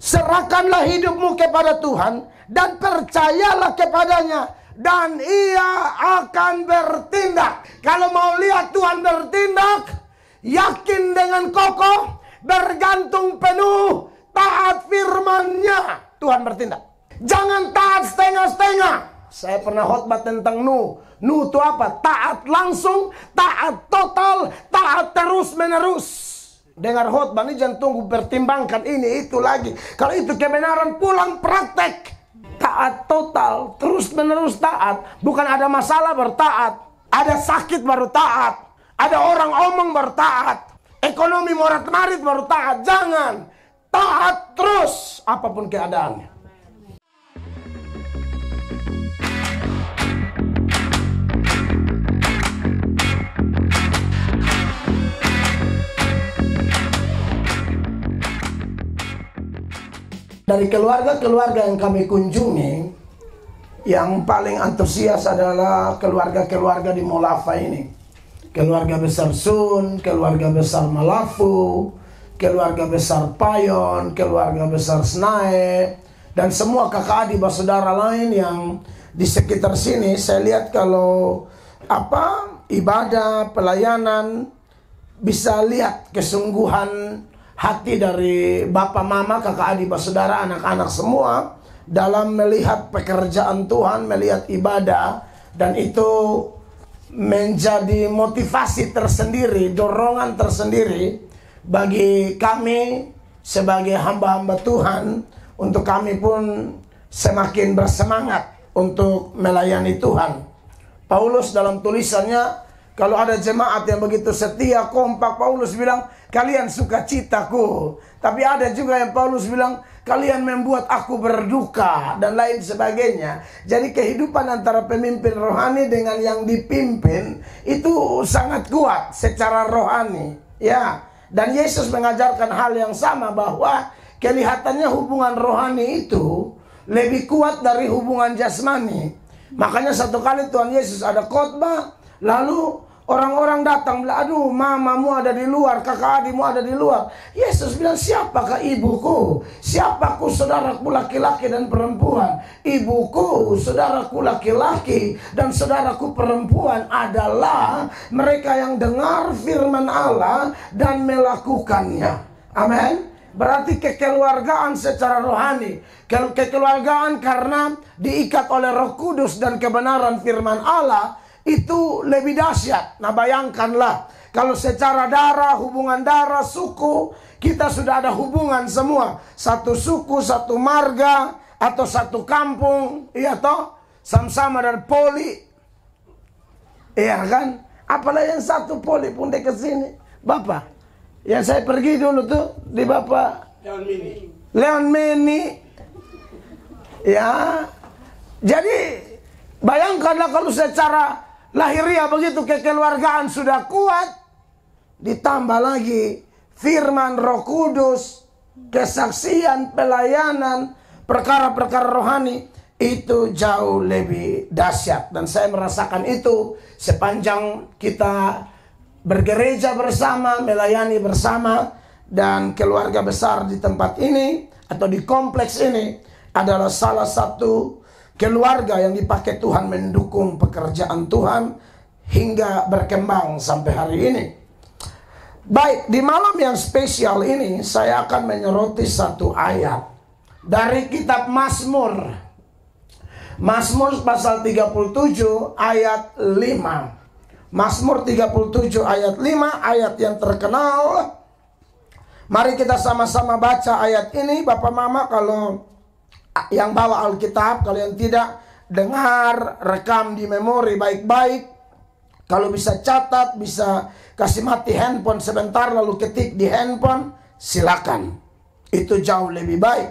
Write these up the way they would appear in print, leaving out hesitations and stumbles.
Serahkanlah hidupmu kepada Tuhan dan percayalah kepadanya, dan Ia akan bertindak. Kalau mau lihat Tuhan bertindak, yakin dengan kokoh, bergantung penuh, taat firman-Nya, Tuhan bertindak. Jangan taat setengah-setengah. Saya pernah khotbah tentang Nuh. Nuh itu apa? Taat langsung, taat total, taat terus-menerus. Dengar khotbah ini jangan tunggu pertimbangkan ini itu lagi. Kalau itu kebenaran, pulang praktek. Taat total, terus-menerus taat. Bukan ada masalah bertaat, ada sakit baru taat, ada orang omong baru taat, ekonomi morat-marit baru taat. Jangan. Taat terus apapun keadaannya. Dari keluarga-keluarga yang kami kunjungi, yang paling antusias adalah keluarga-keluarga di Molafa ini. Keluarga besar Sun, keluarga besar Malafu, keluarga besar Payon, keluarga besar Snae, dan semua kakak adik bersaudara lain yang di sekitar sini. Saya lihat kalau ibadah, pelayanan, bisa lihat kesungguhan hati dari bapak mama, kakak adik bersaudara, anak-anak semua dalam melihat pekerjaan Tuhan, melihat ibadah, dan itu menjadi motivasi tersendiri, dorongan tersendiri bagi kami sebagai hamba-hamba Tuhan, untuk kami pun semakin bersemangat untuk melayani Tuhan. Paulus dalam tulisannya, kalau ada jemaat yang begitu setia, kompak, Paulus bilang, kalian sukacitaku. Tapi ada juga yang Paulus bilang, kalian membuat aku berduka, dan lain sebagainya. Jadi kehidupan antara pemimpin rohani dengan yang dipimpin itu sangat kuat secara rohani. Ya, dan Yesus mengajarkan hal yang sama, bahwa kelihatannya hubungan rohani itu lebih kuat dari hubungan jasmani. Makanya satu kali Tuhan Yesus ada khotbah, lalu orang-orang datang bilang, aduh mamamu ada di luar, kakak adikmu ada di luar. Yesus bilang, siapakah ibuku? Siapaku saudaraku laki-laki dan perempuan? Ibuku, saudaraku laki-laki dan saudaraku perempuan adalah mereka yang dengar firman Allah dan melakukannya. Amin. Berarti kekeluargaan secara rohani, kekeluargaan karena diikat oleh Roh Kudus dan kebenaran firman Allah, itu lebih dahsyat. Nah bayangkanlah, kalau secara darah, hubungan darah, suku, kita sudah ada hubungan semua. Satu suku, satu marga, atau satu kampung, iya toh, sama-sama dari poli. Iya kan? Apalagi yang satu poli pun dekat sini. Bapak, yang saya pergi dulu tuh di Bapak Leon Meni. Ya, jadi bayangkanlah kalau secara lahiriah begitu kekeluargaan sudah kuat, ditambah lagi firman Roh Kudus, kesaksian, pelayanan, perkara-perkara rohani, itu jauh lebih dahsyat. Dan saya merasakan itu sepanjang kita bergereja bersama, melayani bersama, dan keluarga besar di tempat ini atau di kompleks ini adalah salah satu keluarga yang dipakai Tuhan mendukung pekerjaan Tuhan hingga berkembang sampai hari ini. Baik, di malam yang spesial ini saya akan menyoroti satu ayat dari kitab Mazmur. Mazmur pasal 37 ayat 5. Mazmur 37 ayat 5, ayat yang terkenal. Mari kita sama-sama baca ayat ini. Bapak Mama kalau yang bawa Alkitab, kalau yang tidak, dengar, rekam di memori baik-baik. Kalau bisa catat, bisa kasih mati handphone sebentar lalu ketik di handphone, silakan. Itu jauh lebih baik.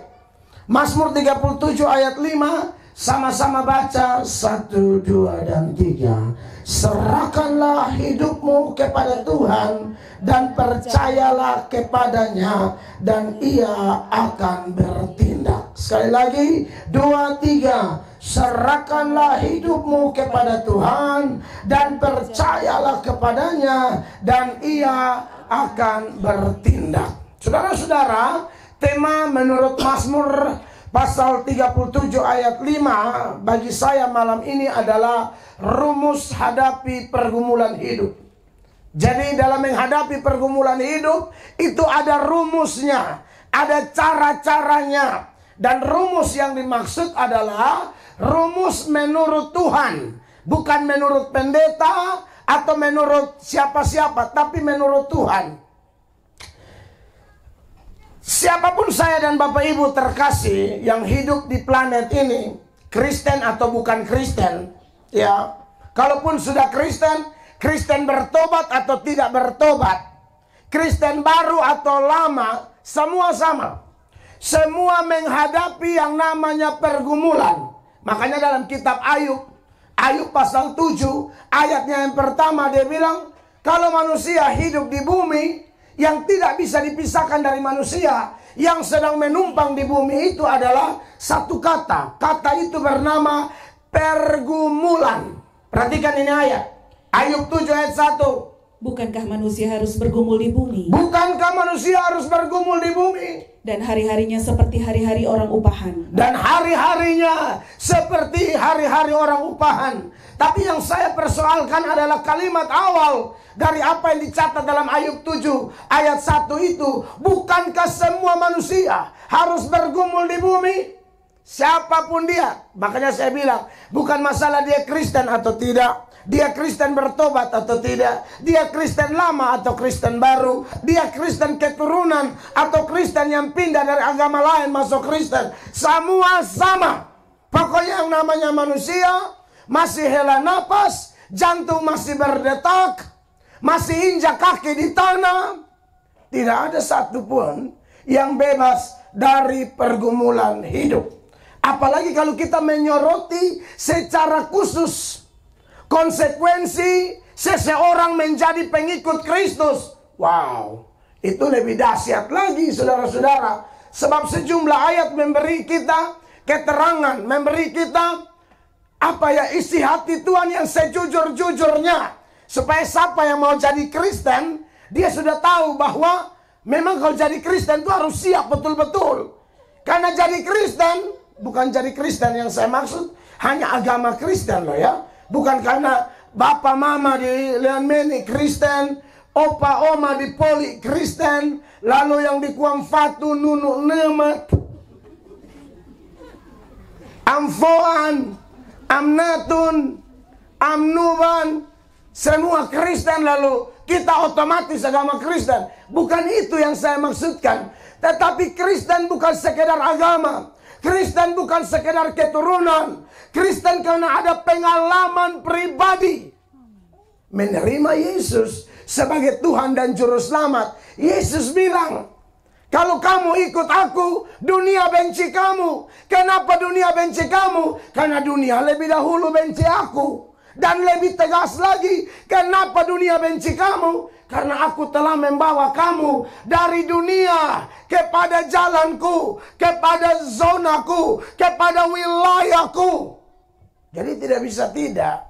Mazmur 37 ayat 5, sama-sama baca 1, 2, dan 3. Serahkanlah hidupmu kepada Tuhan dan percayalah kepadanya, dan Ia akan bertindak. Sekali lagi, 2, 3. Serahkanlah hidupmu kepada Tuhan dan percayalah kepadanya, dan Ia akan bertindak. Saudara-saudara, tema menurut Mazmur pasal 37 ayat 5 bagi saya malam ini adalah rumus hadapi pergumulan hidup. Jadi dalam menghadapi pergumulan hidup itu ada rumusnya, ada cara-caranya. Dan rumus yang dimaksud adalah rumus menurut Tuhan, bukan menurut pendeta atau menurut siapa-siapa, tapi menurut Tuhan. Siapapun saya dan Bapak Ibu terkasih yang hidup di planet ini, Kristen atau bukan Kristen, ya, kalaupun sudah Kristen, Kristen bertobat atau tidak bertobat, Kristen baru atau lama, semua sama. Semua menghadapi yang namanya pergumulan. Makanya dalam kitab Ayub, Ayub pasal 7, ayatnya yang pertama dia bilang, kalau manusia hidup di bumi, yang tidak bisa dipisahkan dari manusia yang sedang menumpang di bumi itu adalah satu kata. Kata itu bernama pergumulan. Perhatikan ini ayat. Ayub 7 ayat 1. Bukankah manusia harus bergumul di bumi? Bukankah manusia harus bergumul di bumi? Dan hari-harinya seperti hari-hari orang upahan. Dan hari-harinya seperti hari-hari orang upahan. Tapi yang saya persoalkan adalah kalimat awal dari apa yang dicatat dalam Ayub 7 ayat 1 itu. Bukankah semua manusia harus bergumul di bumi? Siapapun dia. Makanya saya bilang, bukan masalah dia Kristen atau tidak, dia Kristen bertobat atau tidak, dia Kristen lama atau Kristen baru, dia Kristen keturunan atau Kristen yang pindah dari agama lain masuk Kristen, semua sama. Pokoknya yang namanya manusia masih hela napas, jantung masih berdetak, masih injak kaki di tanah, tidak ada satupun yang bebas dari pergumulan hidup. Apalagi kalau kita menyoroti secara khusus konsekuensi seseorang menjadi pengikut Kristus. Wow, itu lebih dahsyat lagi saudara-saudara. Sebab sejumlah ayat memberi kita keterangan, memberi kita isi hati Tuhan yang sejujur-jujurnya. Supaya siapa yang mau jadi Kristen, dia sudah tahu bahwa memang kalau jadi Kristen itu harus siap betul-betul. Karena jadi Kristen, bukan jadi Kristen yang saya maksud hanya agama Kristen loh ya. Bukan karena bapak mama di Leon Meni Kristen, opa oma di Poli Kristen, lalu yang di Kuang Fatu Nunu Nemat, Amfoan, Amnatun, Amnuban, semua Kristen lalu kita otomatis agama Kristen. Bukan itu yang saya maksudkan. Tetapi Kristen bukan sekedar agama. Kristen bukan sekedar keturunan. Kristen karena ada pengalaman pribadi menerima Yesus sebagai Tuhan dan Juru Selamat. Yesus bilang, kalau kamu ikut aku, dunia benci kamu. Kenapa dunia benci kamu? Karena dunia lebih dahulu benci aku. Dan lebih tegas lagi, kenapa dunia benci kamu? Karena aku telah membawa kamu dari dunia kepada jalanku, kepada zonaku, kepada wilayahku. Jadi tidak bisa tidak.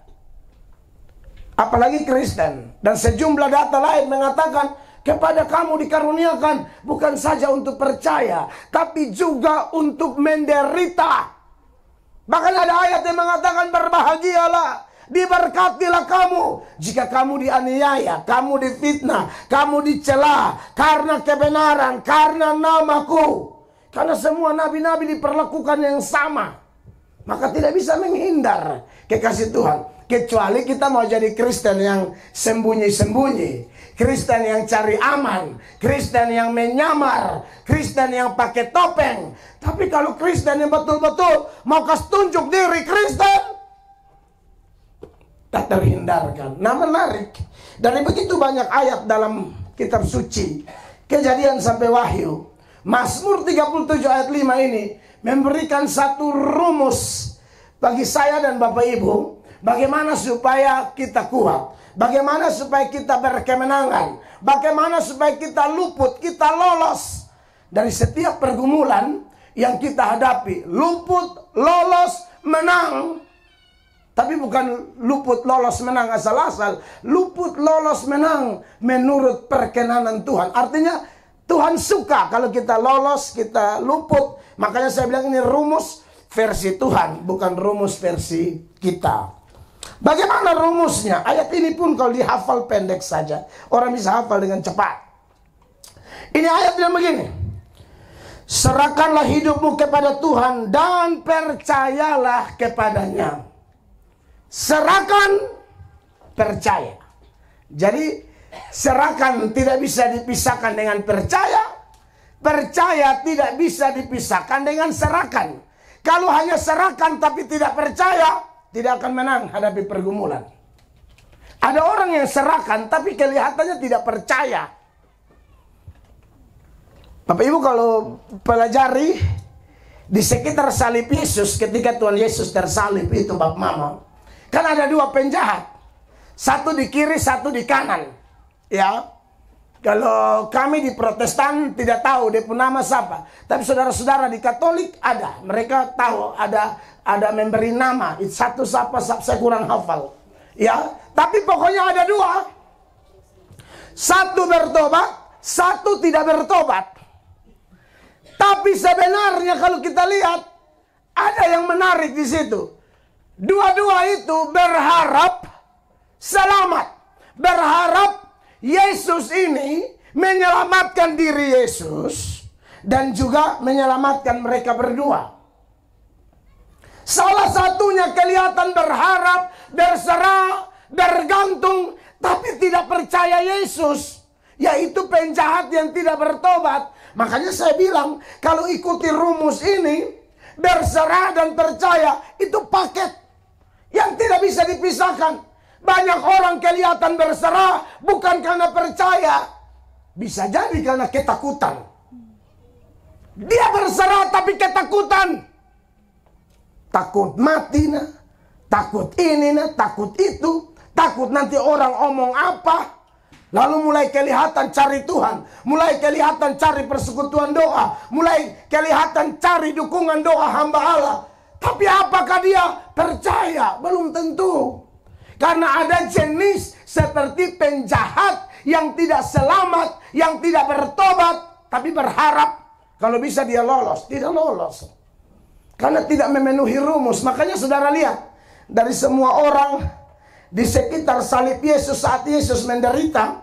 Apalagi Kristen. Dan sejumlah data lain mengatakan, kepada kamu dikaruniakan bukan saja untuk percaya, tapi juga untuk menderita. Bahkan ada ayat yang mengatakan, berbahagialah, diberkatilah kamu jika kamu dianiaya, kamu difitnah, kamu dicela karena kebenaran, karena namaku. Karena semua nabi-nabi diperlakukan yang sama. Maka tidak bisa menghindar kekasih Tuhan. Kecuali kita mau jadi Kristen yang sembunyi-sembunyi, Kristen yang cari aman, Kristen yang menyamar, Kristen yang pakai topeng. Tapi kalau Kristen yang betul-betul mau kasih tunjuk diri Kristen, tak terhindarkan. Nah, menarik. Dari begitu banyak ayat dalam kitab suci, Kejadian sampai Wahyu, Mazmur 37 ayat 5 ini memberikan satu rumus bagi saya dan Bapak Ibu, bagaimana supaya kita kuat, bagaimana supaya kita berkemenangan, bagaimana supaya kita luput, kita lolos dari setiap pergumulan yang kita hadapi. Luput, lolos, menang. Tapi bukan luput, lolos, menang asal-asal. Luput, lolos, menang menurut perkenanan Tuhan. Artinya Tuhan suka kalau kita lolos, kita luput. Makanya saya bilang ini rumus versi Tuhan, bukan rumus versi kita. Bagaimana rumusnya? Ayat ini pun kalau dihafal pendek saja, orang bisa hafal dengan cepat. Ini ayat yang begini. Serahkanlah hidupmu kepada Tuhan dan percayalah kepadanya. Serahkan, percaya. Jadi serahkan tidak bisa dipisahkan dengan percaya. Percaya tidak bisa dipisahkan dengan serahkan. Kalau hanya serahkan tapi tidak percaya, tidak akan menang hadapi pergumulan. Ada orang yang serahkan tapi kelihatannya tidak percaya. Bapak Ibu kalau pelajari di sekitar salib Yesus, ketika Tuhan Yesus tersalib itu Bapak Mama, kan ada dua penjahat. Satu di kiri, satu di kanan. Ya. Kalau kami di Protestan tidak tahu dia pun nama siapa. Tapi saudara-saudara di Katolik ada. Mereka tahu ada memberi nama. Itu satu siapa saya kurang hafal. Ya. Tapi pokoknya ada dua. Satu bertobat, satu tidak bertobat. Tapi sebenarnya kalau kita lihat ada yang menarik di situ. Dua-dua itu berharap selamat. Berharap Yesus ini menyelamatkan diri Yesus dan juga menyelamatkan mereka berdua. Salah satunya kelihatan berharap, berserah, bergantung, tapi tidak percaya Yesus, yaitu penjahat yang tidak bertobat. Makanya saya bilang, kalau ikuti rumus ini, berserah dan percaya, itu paket yang tidak bisa dipisahkan. Banyak orang kelihatan berserah bukan karena percaya. Bisa jadi karena ketakutan. Dia berserah tapi ketakutan. Takut mati nah, takut ini nah, takut itu. Takut nanti orang omong apa. Lalu mulai kelihatan cari Tuhan. Mulai kelihatan cari persekutuan doa. Mulai kelihatan cari dukungan doa hamba Allah. Tapi apakah dia percaya? Belum tentu. Karena ada jenis seperti penjahat yang tidak selamat, yang tidak bertobat, tapi berharap kalau bisa dia lolos. Tidak lolos. Karena tidak memenuhi rumus. Makanya saudara lihat, dari semua orang di sekitar salib Yesus saat Yesus menderita,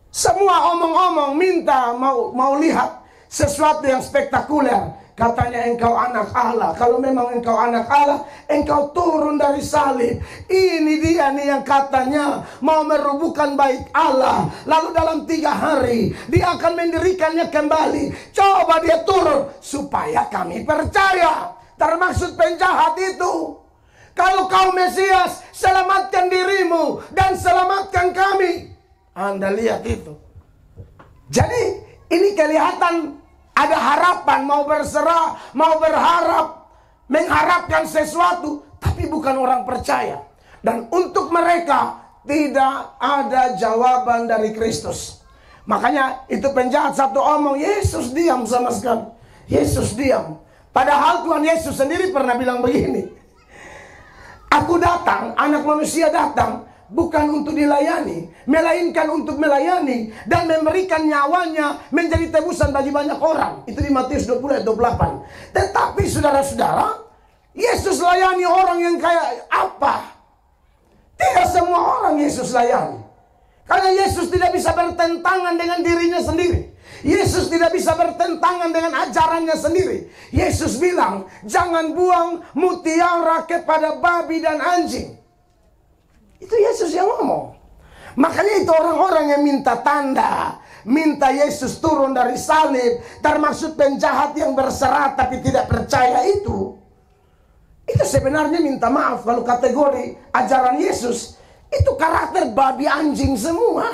semua omong-omong minta mau lihat sesuatu yang spektakuler. Katanya engkau anak Allah. Kalau memang engkau anak Allah, engkau turun dari salib. Ini dia nih yang katanya mau merubuhkan bait Allah. Lalu dalam 3 hari dia akan mendirikannya kembali. Coba dia turun supaya kami percaya. Termaksud penjahat itu. Kalau kau Mesias, selamatkan dirimu dan selamatkan kami. Anda lihat itu. Jadi ini kelihatan ada harapan, mau berserah, mau berharap, mengharapkan sesuatu, tapi bukan orang percaya. Dan untuk mereka tidak ada jawaban dari Kristus. Makanya itu penjahat satu omong, Yesus diam sama sekali. Yesus diam. Padahal Tuhan Yesus sendiri pernah bilang begini. Aku datang, anak manusia datang, bukan untuk dilayani, melainkan untuk melayani dan memberikan nyawanya menjadi tebusan bagi banyak orang. Itu di Matius 20 ayat 28. Tetapi saudara-saudara, Yesus layani orang yang kayak apa? Tidak semua orang Yesus layani. Karena Yesus tidak bisa bertentangan dengan dirinya sendiri. Yesus tidak bisa bertentangan dengan ajarannya sendiri. Yesus bilang, jangan buang mutiara kepada babi dan anjing. Itu Yesus yang ngomong. Makanya itu orang-orang yang minta tanda, minta Yesus turun dari salib, termasuk penjahat yang berserah tapi tidak percaya itu sebenarnya minta maaf kalau kategori ajaran Yesus itu karakter babi anjing semua.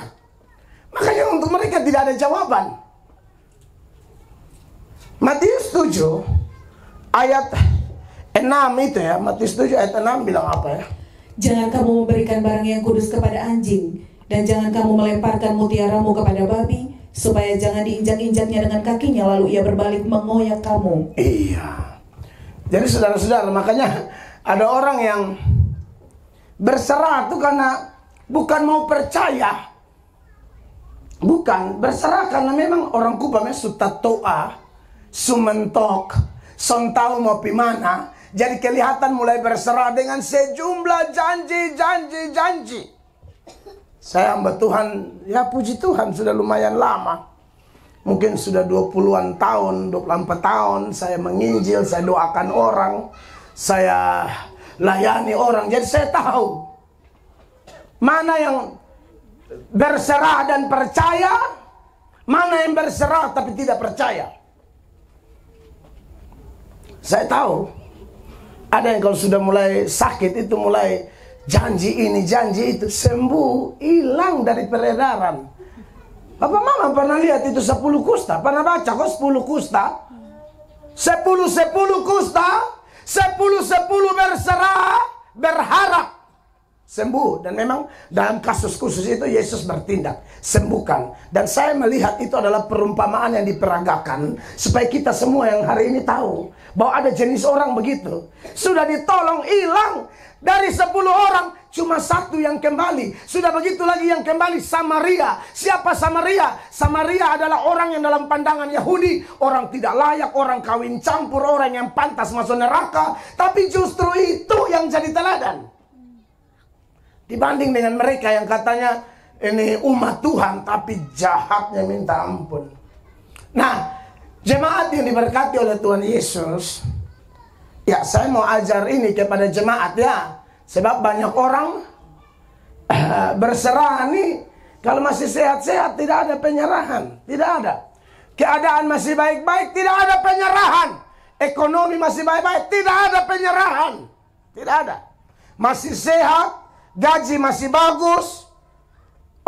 Makanya untuk mereka tidak ada jawaban. Matius 7 ayat 6 itu ya, Matius 7 ayat 6 bilang apa ya? Jangan kamu memberikan barang yang kudus kepada anjing, dan jangan kamu melemparkan mutiaramu kepada babi, supaya jangan diinjak-injaknya dengan kakinya, lalu ia berbalik mengoyak kamu. Iya. Jadi saudara-saudara, makanya ada orang yang berserah itu karena bukan mau percaya. Bukan, berserah karena memang orang Kupang sudah toa, sumentok, sontau mau pimana. Jadi kelihatan mulai berserah dengan sejumlah janji. Saya hamba Tuhan, ya puji Tuhan sudah lumayan lama. Mungkin sudah 20-an tahun, 24 tahun saya menginjil, saya doakan orang, saya layani orang. Jadi saya tahu mana yang berserah dan percaya, mana yang berserah tapi tidak percaya. Saya tahu ada yang kalau sudah mulai sakit itu mulai janji ini, janji itu, sembuh, hilang dari peredaran. Bapak Mama pernah lihat itu 10 kusta? Pernah baca kok 10 kusta? 10 kusta, 10 berserah, berharap sembuh. Dan memang dalam kasus khusus itu Yesus bertindak, sembuhkan. Dan saya melihat itu adalah perumpamaan yang diperagakan supaya kita semua yang hari ini tahu bahwa ada jenis orang begitu. Sudah ditolong, hilang. Dari 10 orang cuma 1 yang kembali. Sudah begitu lagi yang kembali, Samaria. Siapa Samaria? Samaria adalah orang yang dalam pandangan Yahudi, orang tidak layak, orang kawin campur, orang yang pantas masuk neraka. Tapi justru itu yang jadi teladan dibanding dengan mereka yang katanya ini umat Tuhan tapi jahatnya minta ampun. Nah, jemaat yang diberkati oleh Tuhan Yesus, ya saya mau ajar ini kepada jemaat ya. Sebab banyak orang berserah nih, kalau masih sehat-sehat tidak ada penyerahan, tidak ada. Keadaan masih baik-baik, tidak ada penyerahan. Ekonomi masih baik-baik, tidak ada penyerahan. Tidak ada. Masih sehat, gaji masih bagus.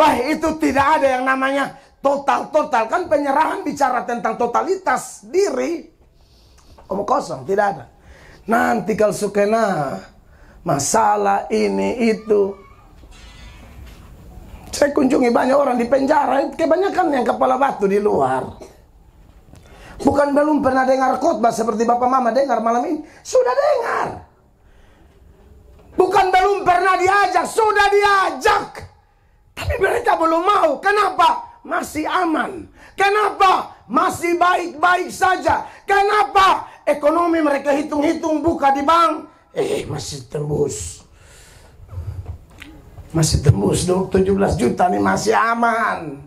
Wah, itu tidak ada yang namanya total-total. Kan penyerahan bicara tentang totalitas diri. Omong kosong, tidak ada. Nanti kalau sukena masalah ini itu. Saya kunjungi banyak orang di penjara, kebanyakan yang kepala batu di luar. Bukan belum pernah dengar khotbah seperti Bapak Mama dengar malam ini. Sudah dengar. Bukan belum pernah diajak, sudah diajak. Tapi mereka belum mau. Kenapa? Masih aman. Kenapa? Masih baik-baik saja. Kenapa? Ekonomi mereka hitung-hitung buka di bank. Masih tembus. Masih tembus 17 juta nih, masih aman.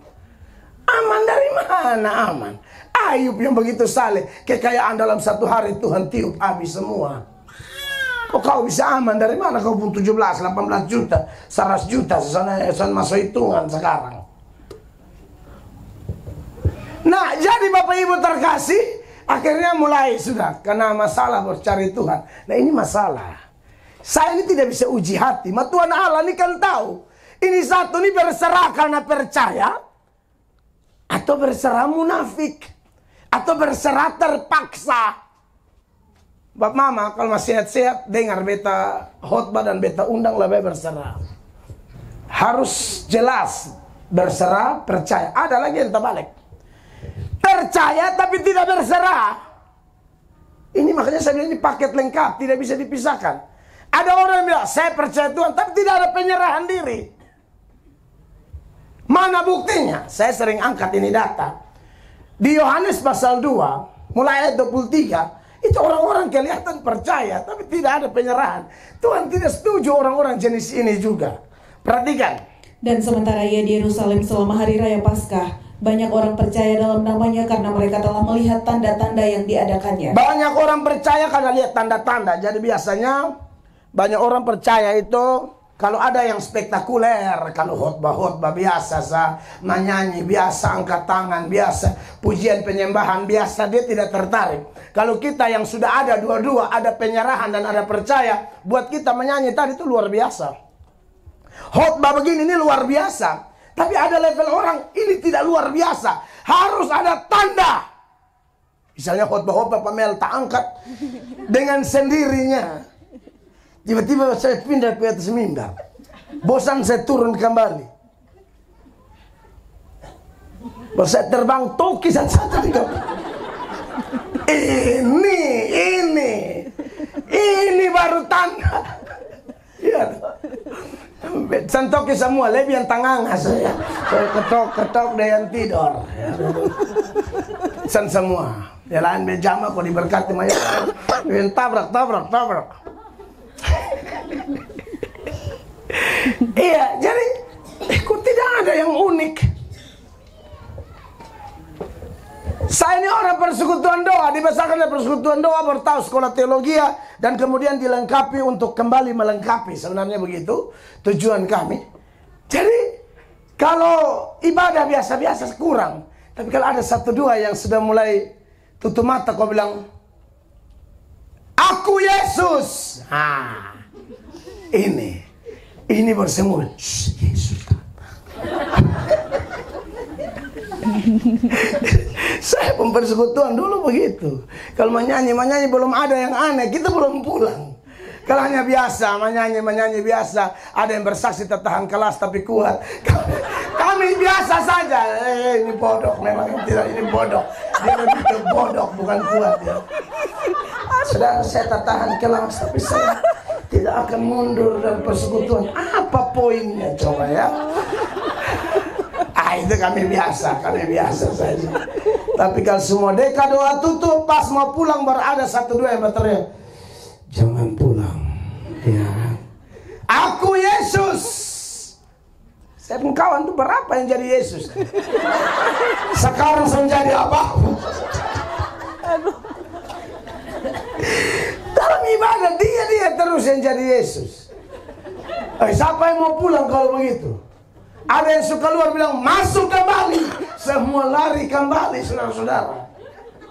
Aman dari mana aman? Ayub yang begitu saleh, kekayaan dalam 1 hari Tuhan tiup habis semua. Kok kau bisa aman? Dari mana kau pun 17, 18 juta, 100 juta, sana masuk hitungan sekarang. Nah, jadi Bapak Ibu terkasih, akhirnya mulai sudah karena masalah bercari Tuhan. Nah, ini masalah. Saya ini tidak bisa uji hati. Tuhan Allah ini kan tahu. Ini satu ini berserah karena percaya, atau berserah munafik, atau berserah terpaksa. Bapak Mama kalau masih sehat-sehat dengar beta khotbah dan beta undang lebih berserah. Harus jelas berserah, percaya. Ada lagi yang terbalik. Percaya tapi tidak berserah. Ini makanya saya bilang ini paket lengkap, tidak bisa dipisahkan. Ada orang yang bilang saya percaya Tuhan tapi tidak ada penyerahan diri. Mana buktinya? Saya sering angkat ini data. Di Yohanes pasal 2 mulai ayat 23, itu orang-orang kelihatan percaya tapi tidak ada penyerahan. Tuhan tidak setuju orang-orang jenis ini juga. Perhatikan. Dan sementara ia di Yerusalem selama hari raya Paskah, banyak orang percaya dalam namanya karena mereka telah melihat tanda-tanda yang diadakannya. Banyak orang percaya karena lihat tanda-tanda. Jadi biasanya banyak orang percaya itu kalau ada yang spektakuler, kalau khotbah-khotbah biasa, menyanyi biasa, angkat tangan biasa, pujian penyembahan biasa, dia tidak tertarik. Kalau kita yang sudah ada dua-dua, ada penyerahan dan ada percaya, buat kita menyanyi tadi itu luar biasa. Khotbah begini ini luar biasa. Tapi ada level orang ini tidak luar biasa. Harus ada tanda. Misalnya khotbah-khotbah pemelta angkat dengan sendirinya. Tiba-tiba saya pindah ke atas mimbar. Bosan saya turun kembali. Baru saya terbang toki satu-satu. Ini baru tanda. Ya, Santoki semua, lebih yang tangan saya ketok deh yang tidur. San semua. Jalan bejama kok diberkati maya. Yang tabrak. Iya, jadi kok tidak ada yang unik. Saya ini orang persekutuan doa, dibesarkan dari persekutuan doa, bertahu sekolah teologi, dan kemudian dilengkapi untuk kembali melengkapi. Sebenarnya begitu tujuan kami. Jadi kalau ibadah biasa-biasa kurang, tapi kalau ada satu dua yang sudah mulai tutup mata, kau bilang, aku Yesus. Ini bersemul. Yesus. Saya pun persekutuan dulu begitu. Kalau menyanyi belum ada yang aneh, kita belum pulang. Kalau hanya biasa, menyanyi biasa, ada yang bersaksi tertahan kelas tapi kuat. Kami biasa saja. Ini bodoh, memang tidak, ini bodoh. Dia lebih ke bodoh, bukan kuat ya. Saudara, saya tertahan kelas tapi saya tidak akan mundur dari persekutuan. Apa poinnya coba ya? Itu kami biasa saja. Tapi kalau semua deka doa tutup, pas mau pulang baru ada satu dua yang berteriak, jangan pulang ya, aku Yesus. Saya pun kawan tuh berapa yang jadi Yesus. Sekarang saya jadi apa? Dalam ibadah dia terus yang jadi Yesus. Siapa yang mau pulang kalau begitu? Ada yang suka luar bilang, masuk kembali. Semua lari kembali, saudara-saudara.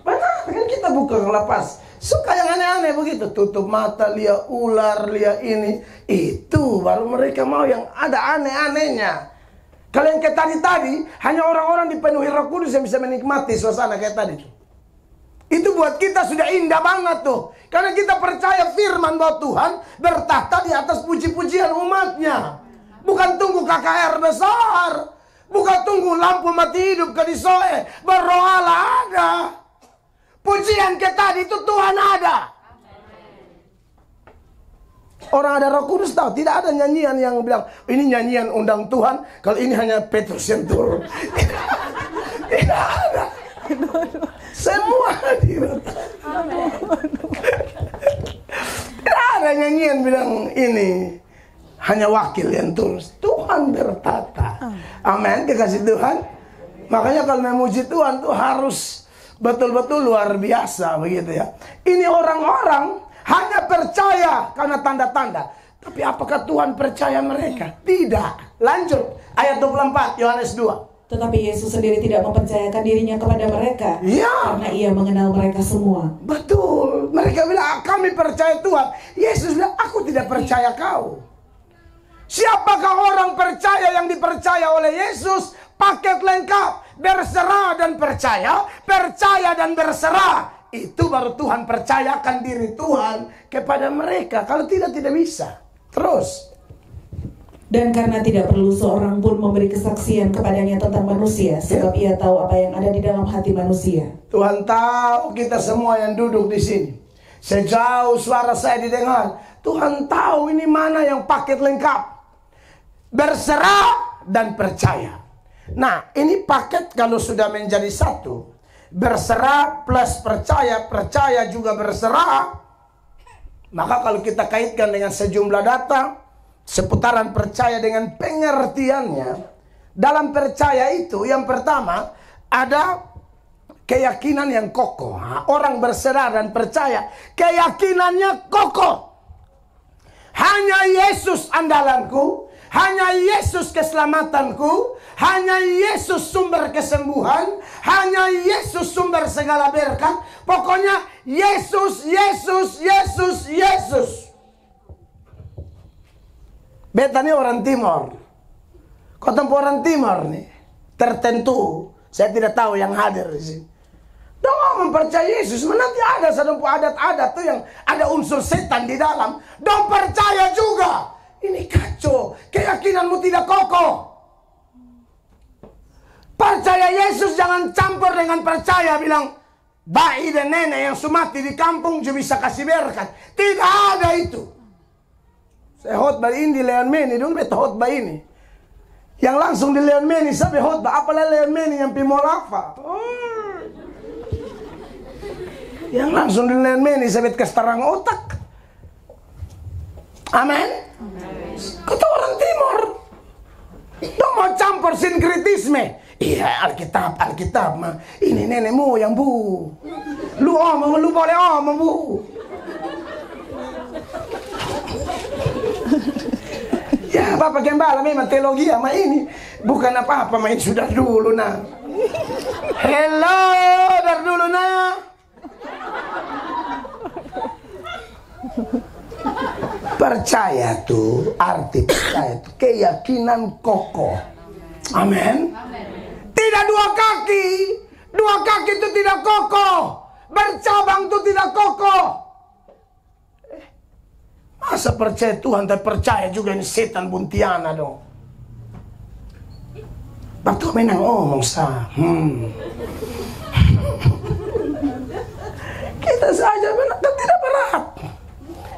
Benar, kan kita buka lapas. Suka yang aneh-aneh begitu. Tutup mata, lihat ular, lihat ini. Itu baru mereka mau yang ada aneh-anehnya. Kalau yang kayak tadi, hanya orang-orang dipenuhi Roh Kudus yang bisa menikmati suasana kayak tadi. Itu buat kita sudah indah banget tuh. Karena kita percaya firman bahwa Tuhan bertahta di atas puji-pujian umatnya. Bukan tunggu KKR besar. Bukan tunggu lampu mati hidup ke disoe. Berrohala ada. Pujian ke tadi itu Tuhan ada. Orang ada Roh Kudus tahu. Tidak ada nyanyian yang bilang, ini nyanyian undang Tuhan. Kalau ini hanya Petrus yang turun. Tidak ada. Semua hadir. Tidak ada nyanyian bilang ini hanya wakil yang tulus. Tuhan bertata. Amin, dikasih Tuhan. Makanya kalau memuji Tuhan tuh harus betul-betul luar biasa begitu ya. Ini orang-orang hanya percaya karena tanda-tanda. Tapi apakah Tuhan percaya mereka? Tidak. Lanjut ayat 24 Yohanes 2. Tetapi Yesus sendiri tidak mempercayakan dirinya kepada mereka. Ya. Karena ia mengenal mereka semua. Betul. Mereka bilang kami percaya Tuhan. Yesus bilang aku tidak percaya kau. Siapakah orang percaya yang dipercaya oleh Yesus? Paket lengkap. Berserah dan percaya. Percaya dan berserah. Itu baru Tuhan percayakan diri Tuhan kepada mereka. Kalau tidak bisa. Terus. Dan karena tidak perlu seorang pun memberi kesaksian kepadanya tentang manusia. Sebab ia tahu apa yang ada di dalam hati manusia. Tuhan tahu kita semua yang duduk di sini. Sejauh suara saya didengar. Tuhan tahu ini mana yang paket lengkap. Berserah dan percaya. Nah, ini paket kalau sudah menjadi satu. Berserah plus percaya, percaya juga berserah. Maka kalau kita kaitkan dengan sejumlah data seputaran percaya dengan pengertiannya, dalam percaya itu yang pertama ada keyakinan yang kokoh. Orang berserah dan percaya, keyakinannya kokoh. Hanya Yesus andalanku, hanya Yesus keselamatanku, hanya Yesus sumber kesembuhan, hanya Yesus sumber segala berkat. Pokoknya Yesus, Yesus, Yesus, Yesus. Beta ini orang Timor. Kau tempo orang Timor nih. Tertentu. Saya tidak tahu yang hadir di sini. Dong mempercayai Yesus. Nanti ada sedempu adat-adat tuh yang ada unsur setan di dalam. Dong percaya juga. Ini kacau. Keyakinanmu tidak kokoh. Percaya Yesus jangan campur dengan percaya bilang bayi dan nenek yang sumati di kampung juga bisa kasih berkat. Tidak ada itu. Saya khotbah ini di Leon Meni dulu, beta khotbah ini. Yang langsung di Leon Meni sampai khotbah, apalah Leon Meni yang Pimolafa. Yang langsung di Leon Meni sampai kesetarang otak. Amin. Kata orang Timur, dong mau campur sinkritisme. Iya, Alkitab mah. Ini nenek moyang, Bu. Lu boleh omong, Bu. Ya, Bapak Gembala memang teologi sama ini bukan apa-apa, main sudah dulu nah. Hello, dari dulu nah. Percaya tuh, arti percaya tuh keyakinan kokoh. Amin. Tidak dua kaki. Dua kaki itu tidak kokoh. Bercabang itu tidak kokoh. Masa percaya Tuhan tapi percaya juga ini setan buntiana dong. Waktu menang omong sah. Kita saja menang tidak berat.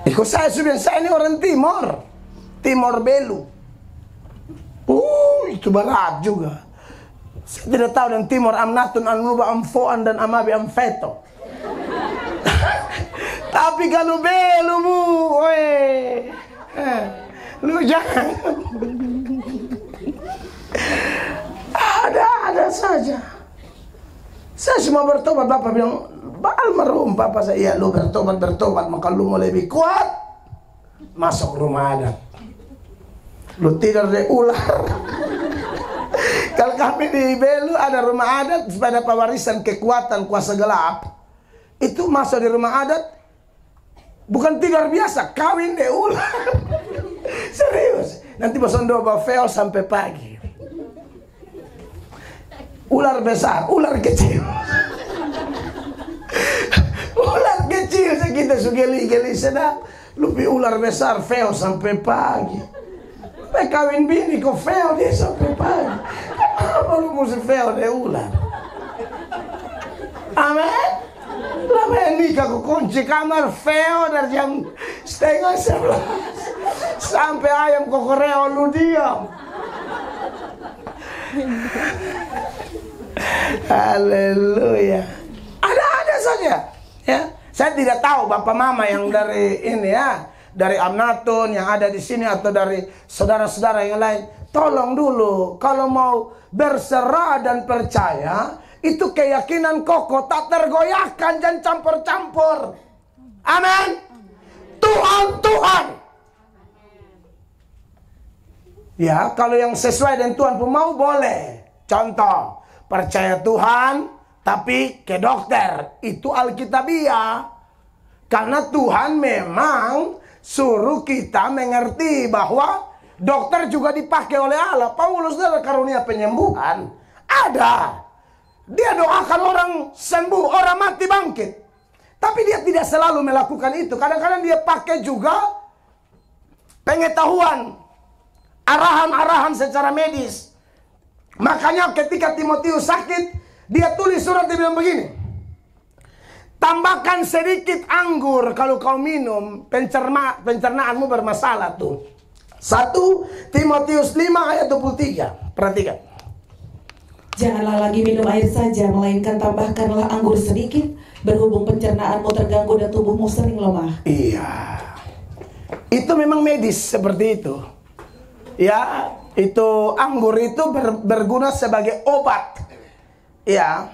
Ikut saya sudah, saya ini orang Timor. Timor Belu. Itu berat juga. Saya tidak tahu dan Timor amnatun anuba amfoan dan amabi amfeto. Tapi kalau Belu, Bu, lu jangan. Ada saja. Saya cuma bertobat, Bapak bilang, almarhum Bapak saya, ya lu bertobat, maka lu mau lebih kuat, masuk rumah adat. Lu tidur di ular. Kalau kami di Belu ada rumah adat, pada pewarisan kekuatan kuasa gelap, itu masuk di rumah adat, bukan tidur biasa, kawin deh ular. Serius. Nanti bosondo bafel sampai pagi. Ular besar, ular kecil. Ular kecil segitu sugeli-geli sedap. Lupi ular besar feo sampai pagi. Kawin bini kok feo dia sampai pagi. Kenapa lu mesti feo deh ular? Amin. Lama nikah aku kunci kamar feo dari jam 10:30 sampai ayam kokoreo lu diam. Haleluya. Ada saja ya. Saya tidak tahu bapak mama yang dari ini ya, dari Amnatun yang ada di sini atau dari saudara-saudara yang lain. Tolong dulu kalau mau berserah dan percaya, itu keyakinan kokoh, tak tergoyahkan, jangan campur-campur. Amin. Tuhan. Ya, kalau yang sesuai dengan Tuhan pun mau boleh. Contoh, percaya Tuhan tapi ke dokter. Itu Alkitabiah. Karena Tuhan memang suruh kita mengerti bahwa dokter juga dipakai oleh Allah. Paulus ada karunia penyembuhan. Ada. Dia doakan orang sembuh, orang mati bangkit. Tapi dia tidak selalu melakukan itu. Kadang-kadang dia pakai juga pengetahuan, arahan-arahan secara medis. Makanya ketika Timotius sakit, dia tulis surat, dia bilang begini, tambahkan sedikit anggur kalau kau minum, pencernaanmu bermasalah tuh. 1 Timotius 5 ayat 23. Perhatikan. Janganlah lagi minum air saja, melainkan tambahkanlah anggur sedikit, berhubung pencernaanmu terganggu dan tubuhmu sering lemah. Iya. Itu memang medis seperti itu. Ya, itu anggur itu berguna sebagai obat. Ya.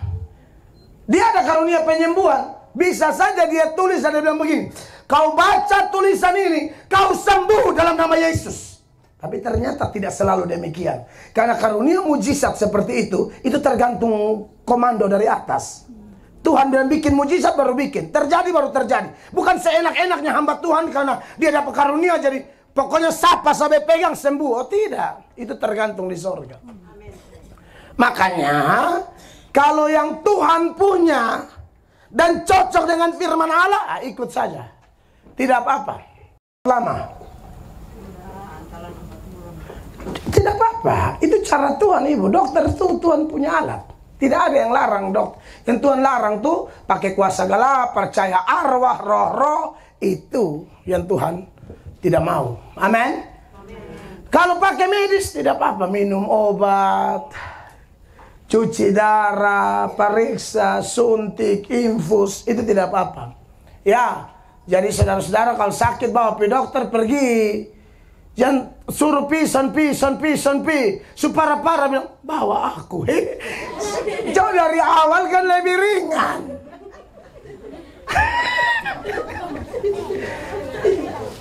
Dia ada karunia penyembuhan. Bisa saja dia tulis dan dia bilang begini, kau baca tulisan ini, kau sembuh dalam nama Yesus. Tapi ternyata tidak selalu demikian. Karena karunia mujizat seperti itu tergantung komando dari atas. Tuhan bilang bikin mujizat baru bikin. Terjadi baru terjadi. Bukan seenak-enaknya hamba Tuhan karena dia dapat karunia jadi pokoknya sapa sampai pegang sembuh. Oh tidak. Itu tergantung di sorga. Makanya kalau yang Tuhan punya dan cocok dengan firman Allah, ikut saja. Tidak apa-apa. Lama. Tidak apa-apa. Itu cara Tuhan, Ibu. Dokter itu Tuhan punya alat. Tidak ada yang larang, dok. Yang Tuhan larang tuh pakai kuasa gelap, percaya arwah, roh-roh. Itu yang Tuhan tidak mau. Amin. Kalau pakai medis tidak apa-apa, minum obat, cuci darah, periksa, suntik, infus, itu tidak apa-apa. Ya, jadi saudara-saudara kalau sakit bawa ke dokter, pergi. Jangan suruh pisan. Supaya parah bilang, bawa aku. Jauh dari awal kan lebih ringan.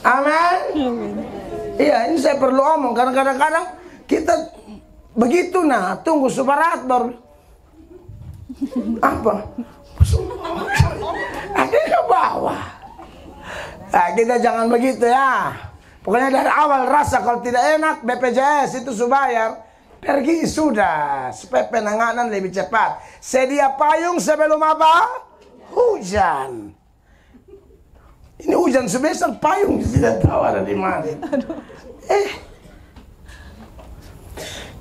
Amin. Iya, ini saya perlu omong karena kadang-kadang kita begitu tunggu suparat baru apa? Akhirnya bawa. Nah, kita jangan begitu ya. Pokoknya dari awal rasa kalau tidak enak BPJS itu sudah bayar, pergi sudah supaya penanganan lebih cepat. Sedia payung sebelum apa? Hujan. Ini hujan sebesar payung tidak tahu ada di mana.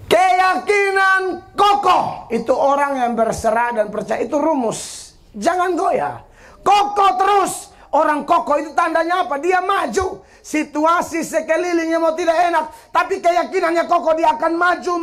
Keyakinan kokoh itu orang yang berserah dan percaya, itu rumus. Jangan goyah. Kokoh terus. Orang kokoh itu tandanya apa? Dia maju. Situasi sekelilingnya mau tidak enak, tapi keyakinannya kokoh, dia akan maju.